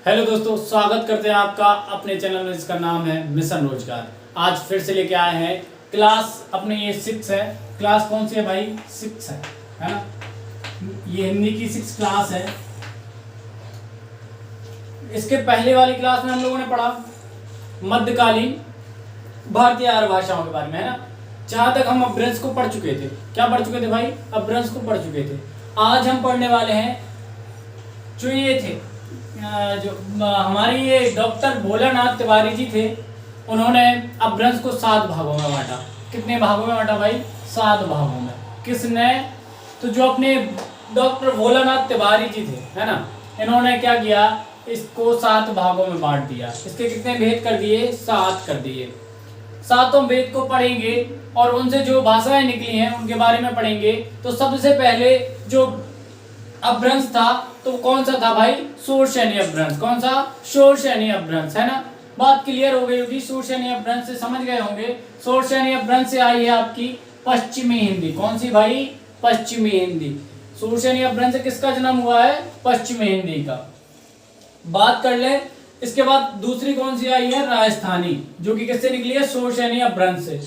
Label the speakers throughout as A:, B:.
A: Hello दोस्तों, स्वागत करते हैं आपका अपने चैनल में जिसका नाम है मिशन रोजगार। आज फिर से लेके आए हैं क्लास अपने ये 6 है। क्लास कौन सी है भाई? 6 है ना। ये हिंदी की 6 क्लास है। इसके पहले वाली क्लास में हम लोगों ने पढ़ा मध्यकालीन भारतीय आर्य भाषाओं के बारे में, है ना। जहां तक हम अपभ्रंश को पढ़ चुके थे। क्या पढ़ चुके थे भाई? अपभ्रंश को पढ़ चुके थे। आज हम पढ़ने वाले हैं जो ये थे, जो हमारी ये डॉक्टर भोलानाथ तिवारी जी थे। उन्होंने अपभ्रंश को 7 भागों में बांटा। कितने भागों में बांटा भाई? 7 भागों में। किसने? तो जो अपने डॉक्टर भोलानाथ तिवारी जी थे, है ना। इन्होंने क्या किया? इसको 7 भागों में बांट दिया। इसके कितने भेद कर दिए? 7 कर दिए। 7 भेद को पढ़ेंगे और उनसे जो भाषाएं निकली हैं उनके बारे में पढ़ेंगे। तो सबसे पहले जो अपभ्रंश था तो कौन सा था भाई? शोरशैनी अपभ्रंश। कौन सा? शोरशैनी अपभ्रंश, है ना। बात क्लियर हो गई होगी। शोरशैनी अपभ्रंश से समझ गए होंगे। शोरशैनी अपभ्रंश से आई है आपकी पश्चिमी हिंदी। कौन सी भाई? पश्चिमी हिंदी। शोरशैनी अपभ्रंश से किसका जन्म हुआ है? पश्चिमी हिंदी का। बात कर ले। इसके बाद दूसरी कौन सी आई है? राजस्थानी, जो कि किससे निकली है? शोरशैनी अपभ्रंश से।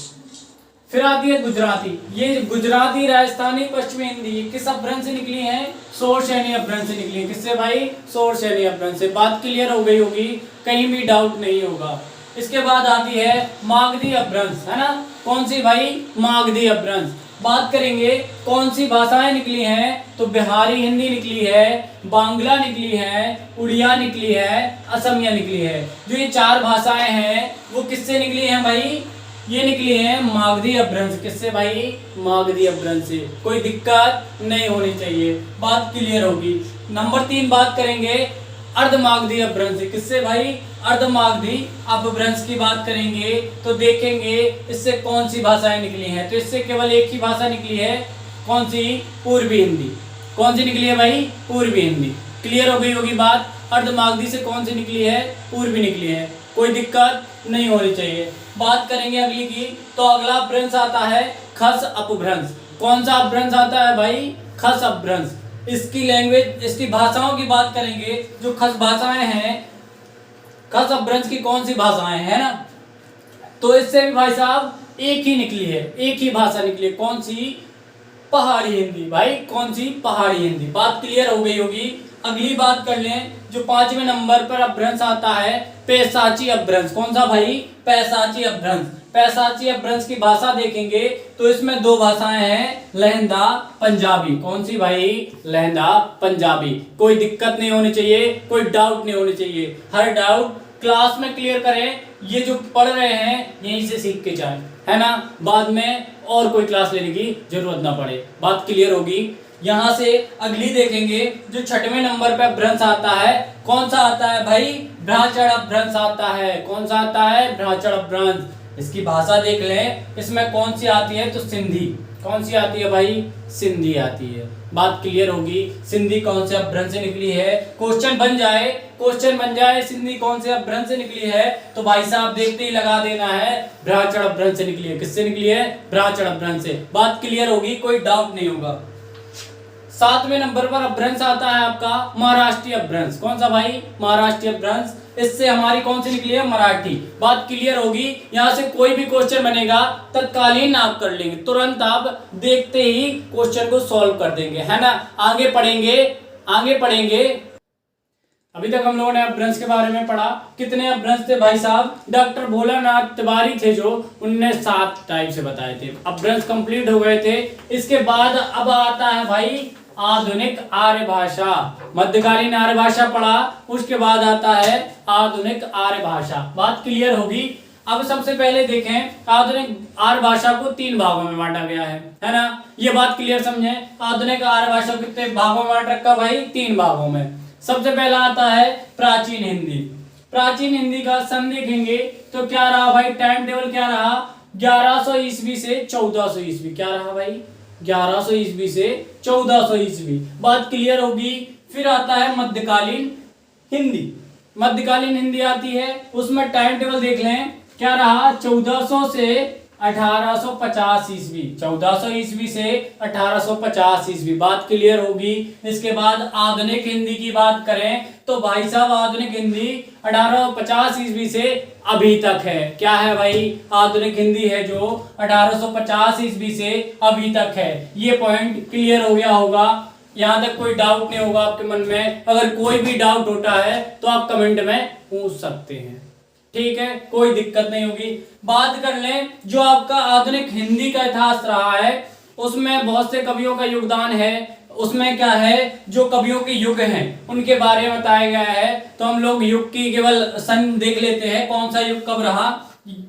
A: फिर आती है गुजराती। ये गुजराती, राजस्थानी, पश्चिमी हिंदी ये किस अपभ्रंश से निकली है? शोरशैनी अपभ्रंश से निकली है। किससे भाई? शोरशैनी अपभ्रंश से। बात क्लियर हो गई होगी, कहीं भी डाउट नहीं होगा। इसके बाद आती है मागधी अपभ्रंश, है ना। कौन सी भाई? मागधी अपभ्रंश। बात करेंगे कौन सी भाषाएं निकली हैं? तो बिहारी हिंदी निकली है, बांग्ला निकली है, उड़िया निकली है, असमिया निकली है। जो ये 4 भाषाएं हैं वो किससे निकली हैं भाई? ये निकली है मागधी अपभ्रंश। किससे भाई? मागधी अपभ्रंश से। कोई दिक्कत नहीं होनी चाहिए, बात क्लियर होगी। नंबर 3 बात करेंगे अर्धमागधी अपभ्रंश से। किससे भाई? अर्धमागधी अपभ्रंश की बात करेंगे तो देखेंगे इससे कौन सी भाषाएं निकली हैं। तो इससे केवल एक ही भाषा निकली है। कौन सी? पूर्वी हिंदी। कौन सी निकली है भाई? पूर्वी हिंदी। क्लियर हो गई होगी बात। अर्धमागधी से कौन सी निकली है? पूर्वी निकली है। कोई दिक्कत नहीं होनी चाहिए। बात करेंगे अगली की। तो अगला अपभ्रंश आता है खस अपभ्रंश। कौन सा अपभ्रंश आता है भाई? खस अपभ्रंश। इसकी लैंग्वेज, इसकी भाषाओं की बात करेंगे। जो खस भाषाएं हैं, खस अपभ्रंश की कौन सी भाषाएं हैं, ना। तो इससे भी भाई साहब एक ही निकली है, एक ही भाषा निकली है। कौन सी? पहाड़ी हिंदी भाई। कौन सी? पहाड़ी हिंदी। बात क्लियर हो गई होगी। अगली बात कर लें, जो 5वें नंबर पर अपभ्रंश आता है पैशाची अपभ्रंश। कौन सा भाई? पैशाची अपभ्रंश। पैशाची अपभ्रंश की भाषा देखेंगे तो इसमें 2 भाषाएं हैं, लहंदा, पंजाबी। कौन सी भाई? लहंदा, पंजाबी। कोई दिक्कत नहीं होनी चाहिए, कोई डाउट नहीं होनी चाहिए। हर डाउट क्लास में क्लियर करें। ये जो पढ़ रहे हैं यहीं से सीख के जाएं, है ना। बाद में और कोई क्लास लेने की जरूरत ना पड़े। बात क्लियर होगी। यहां से अगली देखेंगे, जो 6वें नंबर पे अपभ्रंश आता है। कौन सा आता है भाई? भ्राचड़ अपभ्रंश आता है। कौन सा आता है? भ्राचड़ अपभ्रंश। इसकी भाषा देख लें, इसमें कौन सी आती है? तो सिंधी। कौन सी आती है भाई? सिंधी आती है। बात क्लियर होगी। सिंधी कौन से अपभ्रंश से निकली है? क्वेश्चन बन जाए सिंधी कौन से अपभ्रंश से निकली है तो भाई साहब देखते ही लगा देना है, भ्राचड़ अपभ्रंश से निकली है। किससे निकली है? भ्राचड़ अपभ्रंश से। बात क्लियर होगी, कोई डाउट नहीं होगा। 7वें नंबर पर अपभ्रंश आता है आपका महाराष्ट्रीय अपभ्रंश। कौन सा भाई? महाराष्ट्रीय अपभ्रंश। इससे हमारी कौन सी निकली है? मराठी। बात क्लियर होगी। यहाँ से कोई भी क्वेश्चन बनेगा तत्कालीन आप कर लेंगे, तुरंत आप देखते ही क्वेश्चन को सॉल्व कर देंगे, है ना। आगे पढ़ेंगे। अभी तक हम लोगों ने अपभ्रंश के बारे में पढ़ा। कितने अपभ्रंश थे भाई साहब? डॉक्टर भोलानाथ तिवारी थे जो, उनने 7 टाइप से बताए थे। अपभ्रंश कंप्लीट हो गए थे। इसके बाद अब आता है भाई आधुनिक आर्य भाषा। मध्यकालीन आर्य भाषा पढ़ा, उसके बाद आता है आधुनिक आर्य भाषा। बात क्लियर होगी। अब सबसे पहले देखें, आधुनिक आर्य भाषा को 3 भागों में बांटा गया है ना। ये बात क्लियर समझें। आधुनिक आर्य भाषा को कितने भागों में बांट रखा भाई? 3 भागों में। सबसे पहला आता है प्राचीन हिंदी। प्राचीन हिंदी का सन देखेंगे तो क्या रहा भाई? टाइम टेबल क्या रहा? 1100 ईस्वी से 1400 ईस्वी। क्या रहा भाई? 1100 ईस्वी से 1400 ईस्वी। बात क्लियर होगी। फिर आता है मध्यकालीन हिंदी। मध्यकालीन हिंदी आती है, उसमें टाइम टेबल देख लें। क्या रहा? 1400 से 1850 ईस्वी, 1400 ईस्वी से 1850 ईस्वी, बात क्लियर होगी। इसके बाद आधुनिक हिंदी की बात करें तो भाई साहब आधुनिक हिंदी 1850 ईस्वी से अभी तक है। क्या है भाई? आधुनिक हिंदी है जो 1850 ईस्वी से अभी तक है। ये पॉइंट क्लियर हो गया होगा, यहाँ तक कोई डाउट नहीं होगा आपके मन में। अगर कोई भी डाउट होता है तो आप कमेंट में पूछ सकते हैं, ठीक है, कोई दिक्कत नहीं होगी। बात कर लें जो आपका आधुनिक हिंदी का इतिहास रहा है, उसमें बहुत से कवियों का योगदान है। उसमें क्या है, जो कवियों के युग हैं उनके बारे में बताया गया है। तो हम लोग युग की केवल सन देख लेते हैं, कौन सा युग कब रहा,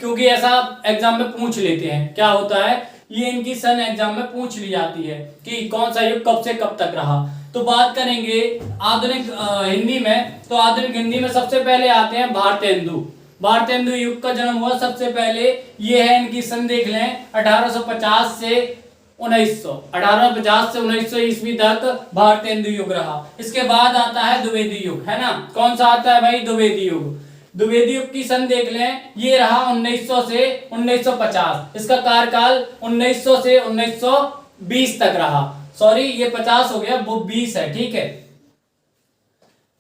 A: क्योंकि ऐसा एग्जाम में पूछ लेते हैं। क्या होता है, ये इनकी सन एग्जाम में पूछ ली जाती है कि कौन सा युग कब से कब तक रहा। तो बात करेंगे आधुनिक हिंदी में, तो आधुनिक हिंदी में सबसे पहले आते हैं भारतेंदु। भारतेंदु युग का जन्म हुआ सबसे पहले, ये है इनकी सन देख लें 1850 से 1900, 1850 से 1900 ईस्वी तक भारतेंदु युग रहा। इसके बाद आता है द्विवेदी युग, है ना। कौन सा आता है भाई? द्विवेदी युग। द्विवेदी युग की सन देख लें, ये रहा 1900 से 1950। इसका कार्यकाल 1900 से 1920 तक रहा। सॉरी, ये 50 हो गया, वो 20 है, ठीक है,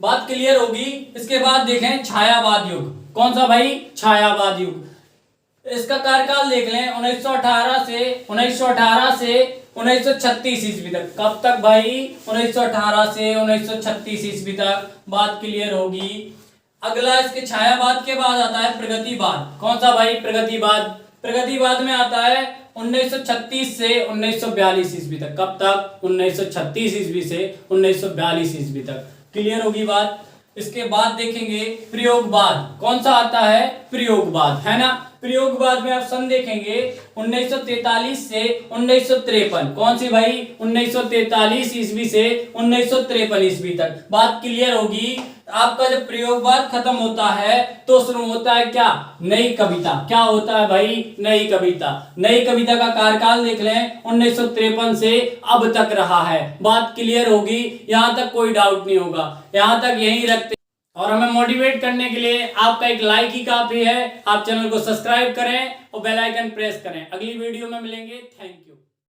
A: बात क्लियर होगी। इसके बाद देखें छायावाद युग। कौन सा भाई? छायावाद युग। इसका कार्यकाल देख लें 1918 से 1936 ईस्वी तक। कब तक भाई? 1918 से 1936 ईस्वी तक, बात क्लियर होगी। अगला इसके छायावाद के बाद आता है प्रगतिवाद। कौन सा भाई? प्रगतिवाद। प्रगतिवाद में आता है 1936 से 1942 ईस्वी तक। कब तक? 1936 ईस्वी से 1942 ईस्वी तक, क्लियर होगी बात। इसके बाद देखेंगे प्रयोगवाद। कौन सा आता है? प्रयोगवाद, है ना। प्रयोगवाद में आप सन देखेंगे 1943 से 1953। कौन सी भाई? 1943 ईस्वी से 1953 ईस्वी तक, बात क्लियर होगी। आपका जब प्रयोगवाद खत्म होता है तो शुरू होता है क्या? नई कविता। क्या होता है भाई? नई कविता। नई कविता का कार्यकाल देख लें 1953 से अब तक रहा है, बात क्लियर होगी। यहां तक कोई डाउट नहीं होगा, यहां तक यही रखते। और हमें मोटिवेट करने के लिए आपका एक लाइक ही काफी है। आप चैनल को सब्सक्राइब करें और बेल आइकन प्रेस करें। अगली वीडियो में मिलेंगे। Thank you.